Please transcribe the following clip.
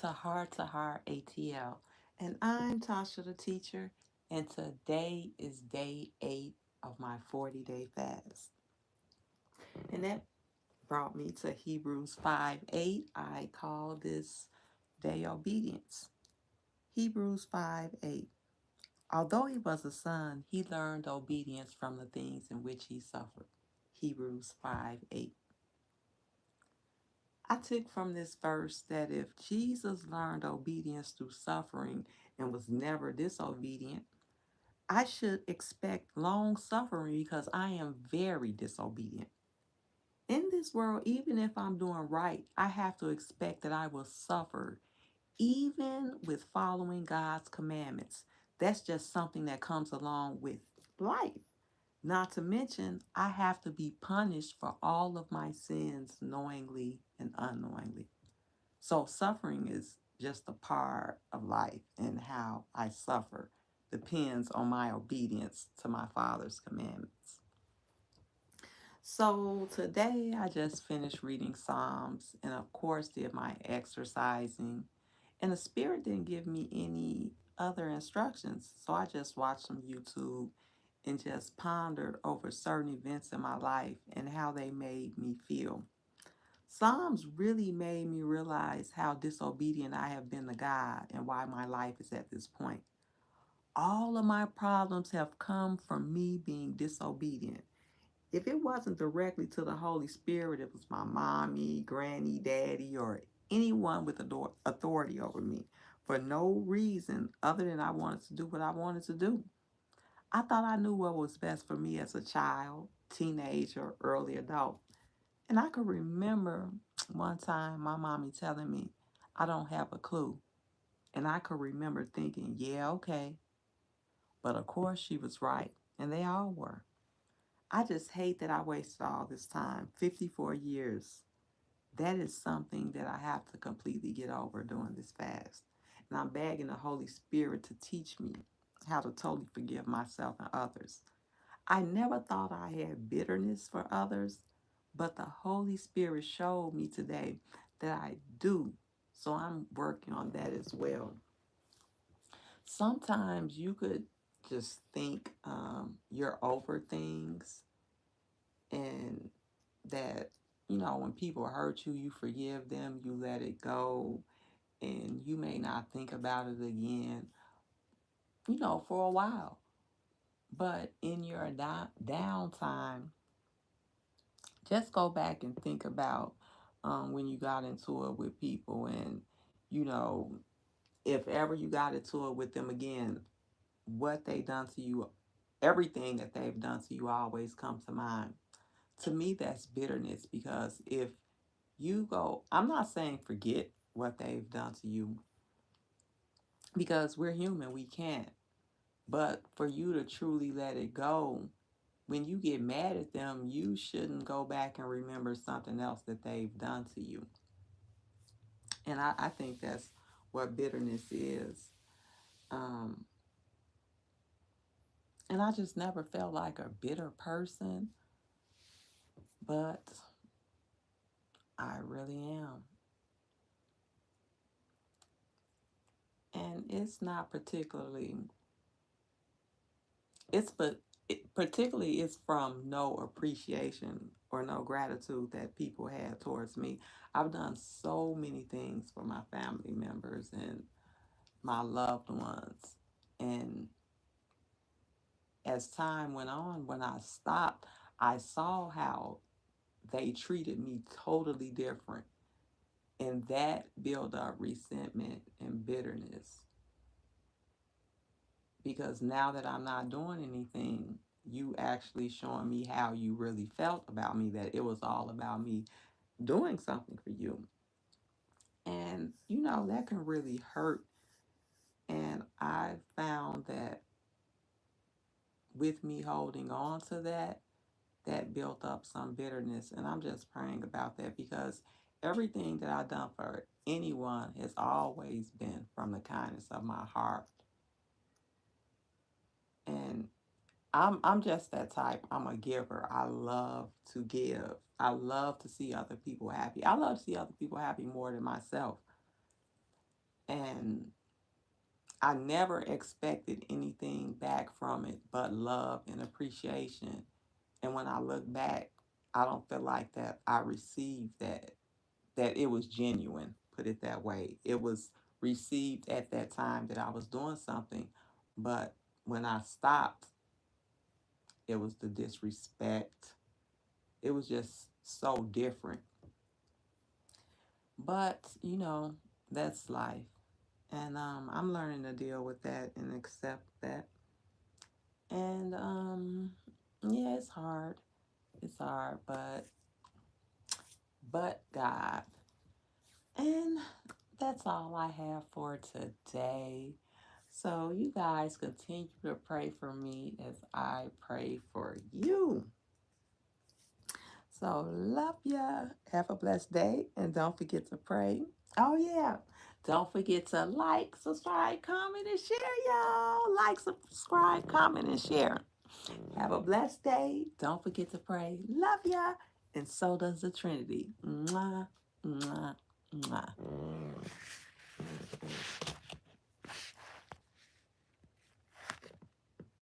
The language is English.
to Heart ATL, and I'm Tasha the teacher, and today is day 8 of my 40-day fast. And that brought me to Hebrews 5:8. I call this day obedience. Hebrews 5:8. Although he was a son, he learned obedience from the things in which he suffered. Hebrews 5:8. I took from this verse that if Jesus learned obedience through suffering and was never disobedient, I should expect long suffering because I am very disobedient. In this world, even if I'm doing right, I have to expect that I will suffer, even with following God's commandments. That's just something that comes along with life. Not to mention, I have to be punished for all of my sins knowingly and unknowingly. So suffering is just a part of life, and how I suffer depends on my obedience to my Father's commandments. So today I just finished reading Psalms and of course did my exercising. And the Spirit didn't give me any other instructions. So I just watched some YouTube and just pondered over certain events in my life and how they made me feel. Psalms really made me realize how disobedient I have been to God and why my life is at this point. All of my problems have come from me being disobedient. If it wasn't directly to the Holy Spirit, it was my mommy, granny, daddy, or anyone with authority over me for no reason other than I wanted to do what I wanted to do. I thought I knew what was best for me as a child, teenager, early adult. And I could remember one time my mommy telling me, I don't have a clue. And I could remember thinking, yeah, okay. But of course, she was right. And they all were. I just hate that I wasted all this time, 54 years. That is something that I have to completely get over during this fast. And I'm begging the Holy Spirit to teach me how to totally forgive myself and others. I never thought I had bitterness for others, but the Holy Spirit showed me today that I do. So I'm working on that as well. Sometimes you could just think you're over things, and that, when people hurt you, you forgive them, you let it go, and you may not think about it again, for a while. But in your downtime, just go back and think about when you got into it with people, and you know if ever you got into it with them again, what they done to you, everything that they've done to you always comes to mind. To me, that's bitterness, because if you go, I'm not saying forget what they've done to you, because we're human, we can't. But for you to truly let it go, when you get mad at them, you shouldn't go back and remember something else that they've done to you. And I think that's what bitterness is. Um, and I just never felt like a bitter person, but I really am. And it's not particularly, but particularly it's from no appreciation or no gratitude that people had towards me. I've done so many things for my family members and my loved ones. And as time went on, when I stopped, I saw how they treated me totally different. And that built up resentment and bitterness. Because now that I'm not doing anything, you actually showing me how you really felt about me, that it was all about me doing something for you. And, that can really hurt. And I found that with me holding on to that, that built up some bitterness. And I'm just praying about that, because everything that I've done for anyone has always been from the kindness of my heart. And I'm just that type. I'm a giver. I love to give. I love to see other people happy. I love to see other people happy more than myself. And I never expected anything back from it but love and appreciation. And when I look back, I don't feel like that I received that it was genuine, put it that way. It was received at that time that I was doing something, but when I stopped, it was the disrespect. It was just so different. But, that's life. And I'm learning to deal with that and accept that. And yeah, it's hard. It's hard, but God. And that's all I have for today. So you guys continue to pray for me as I pray for you. So love ya. Have a blessed day. And don't forget to pray. Oh yeah. Don't forget to like, subscribe, comment, and share, y'all. Like, subscribe, comment, and share. Have a blessed day. Don't forget to pray. Love ya. And so does the Trinity. Mwah, mwah, mwah.